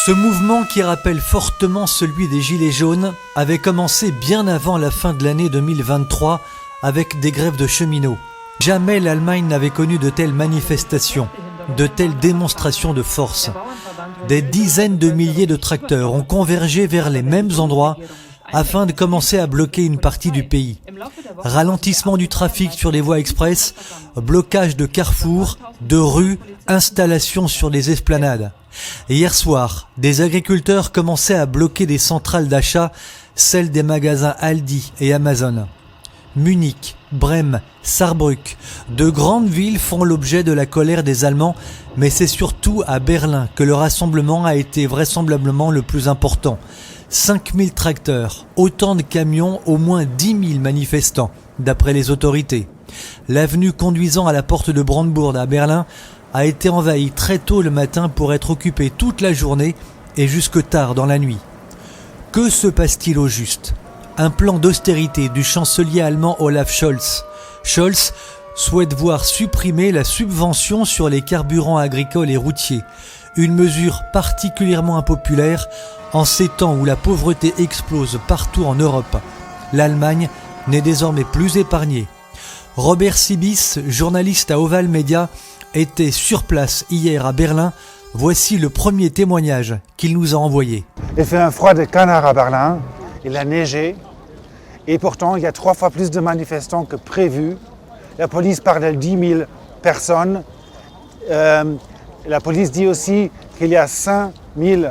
Ce mouvement, qui rappelle fortement celui des Gilets jaunes, avait commencé bien avant la fin de l'année 2023 avec des grèves de cheminots. Jamais l'Allemagne n'avait connu de telles manifestations, de telles démonstrations de force. Des dizaines de milliers de tracteurs ont convergé vers les mêmes endroits afin de commencer à bloquer une partie du pays. Ralentissement du trafic sur les voies express, blocage de carrefours, de rues, installation sur les esplanades. Hier soir, des agriculteurs commençaient à bloquer des centrales d'achat, celles des magasins Aldi et Amazon. Munich, Brême, Saarbrück, de grandes villes font l'objet de la colère des Allemands, mais c'est surtout à Berlin que le rassemblement a été vraisemblablement le plus important. 5000 tracteurs, autant de camions, au moins 10 000 manifestants, d'après les autorités. L'avenue conduisant à la porte de Brandebourg à Berlin a été envahie très tôt le matin pour être occupée toute la journée et jusque tard dans la nuit. Que se passe-t-il au juste ? Un plan d'austérité du chancelier allemand Olaf Scholz. Scholz souhaite voir supprimer la subvention sur les carburants agricoles et routiers, une mesure particulièrement impopulaire en ces temps où la pauvreté explose partout en Europe. L'Allemagne n'est désormais plus épargnée. Robert Sibis, journaliste à Oval Media, était sur place hier à Berlin. Voici le premier témoignage qu'il nous a envoyé. Il fait un froid de canard à Berlin, il a neigé et pourtant il y a 3 fois plus de manifestants que prévu. La police parle de 10 000 personnes. La police dit aussi qu'il y a 5 000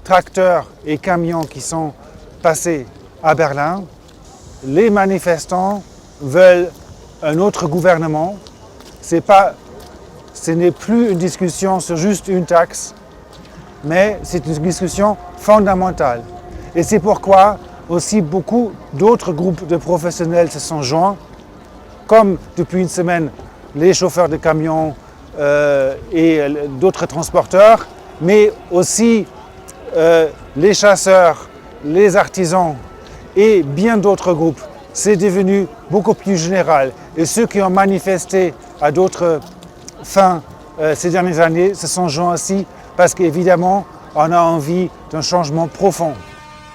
tracteurs et camions qui sont passés à Berlin. Les manifestants veulent un autre gouvernement. Ce n'est plus une discussion sur juste une taxe, mais c'est une discussion fondamentale. Et c'est pourquoi aussi beaucoup d'autres groupes de professionnels se sont joints, comme depuis une semaine les chauffeurs de camions et d'autres transporteurs, mais aussi les chasseurs, les artisans et bien d'autres groupes. C'est devenu beaucoup plus général. Et ceux qui ont manifesté à d'autres fins ces dernières années se sont joints aussi parce qu'évidemment, on a envie d'un changement profond.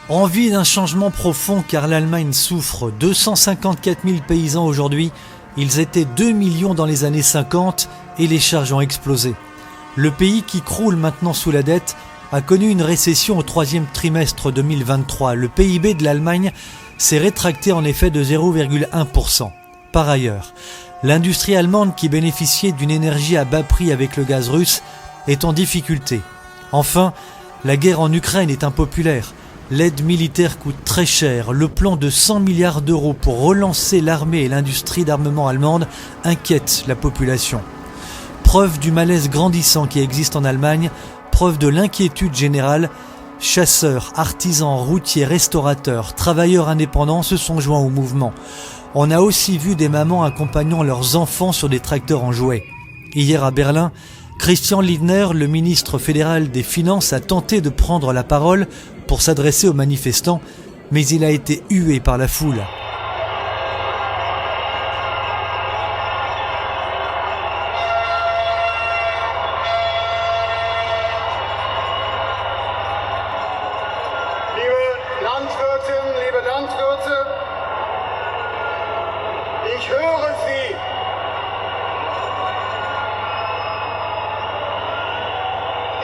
Envie d'un changement profond car l'Allemagne souffre. 254 000 paysans aujourd'hui, ils étaient 2 millions dans les années 50 et les charges ont explosé. Le pays qui croule maintenant sous la dette a connu une récession au 3e trimestre 2023. Le PIB de l'Allemagne s'est rétracté en effet de 0,1%. Par ailleurs, l'industrie allemande qui bénéficiait d'une énergie à bas prix avec le gaz russe est en difficulté. Enfin, la guerre en Ukraine est impopulaire. L'aide militaire coûte très cher. Le plan de 100 milliards d'euros pour relancer l'armée et l'industrie d'armement allemande inquiète la population. Preuve du malaise grandissant qui existe en Allemagne, preuve de l'inquiétude générale. Chasseurs, artisans, routiers, restaurateurs, travailleurs indépendants se sont joints au mouvement. On a aussi vu des mamans accompagnant leurs enfants sur des tracteurs en jouets. Hier à Berlin, Christian Lindner, le ministre fédéral des Finances, a tenté de prendre la parole pour s'adresser aux manifestants, mais il a été hué par la foule. Liebe Landwirte, ich höre Sie.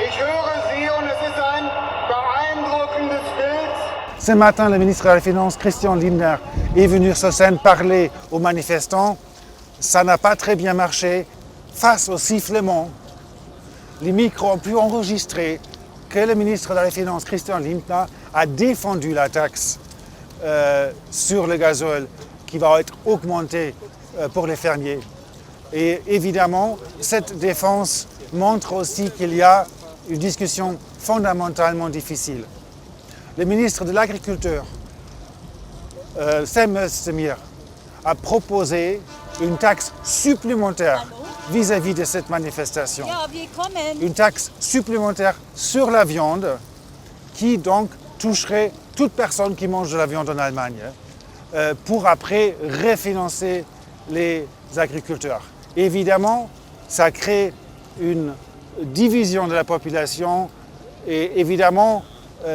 Ich höre Sie und es ist ein beeindruckendes Bild. Ce matin, le ministre de la Finance, Christian Lindner, est venu sur scène parler aux manifestants. Ça n'a pas très bien marché. Face au sifflement, les micros ont pu enregistrer que le ministre de la Finance, Christian Lindner, a défendu la taxe sur le gazole qui va être augmentée pour les fermiers. Et évidemment, cette défense montre aussi qu'il y a une discussion fondamentalement difficile. Le ministre de l'Agriculture, Cem Özdemir, a proposé une taxe supplémentaire vis-à-vis de cette manifestation. Une taxe supplémentaire sur la viande qui donc toucherait toute personne qui mange de la viande en Allemagne pour après refinancer les agriculteurs. Évidemment, ça crée une division de la population Et évidemment,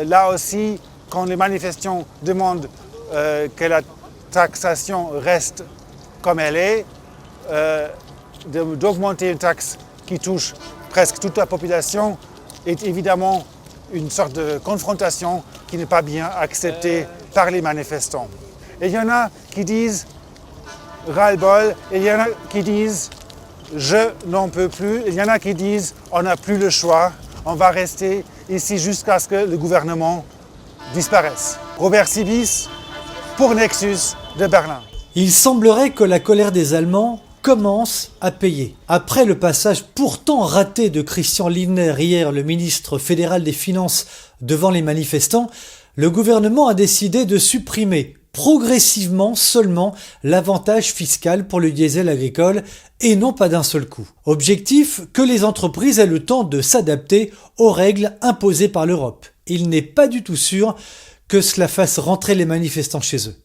là aussi, quand les manifestants demandent que la taxation reste comme elle est, d'augmenter une taxe qui touche presque toute la population est évidemment une sorte de confrontation qui n'est pas bien acceptée par les manifestants. Et il y en a qui disent ras-le-bol, et il y en a qui disent je n'en peux plus, et il y en a qui disent on n'a plus le choix, on va rester ici jusqu'à ce que le gouvernement disparaisse. Robert Sibis pour Nexus de Berlin. Il semblerait que la colère des Allemands commence à payer. Après le passage pourtant raté de Christian Lindner hier, le ministre fédéral des Finances, devant les manifestants, le gouvernement a décidé de supprimer progressivement seulement l'avantage fiscal pour le diesel agricole et non pas d'un seul coup. Objectif, que les entreprises aient le temps de s'adapter aux règles imposées par l'Europe. Il n'est pas du tout sûr que cela fasse rentrer les manifestants chez eux.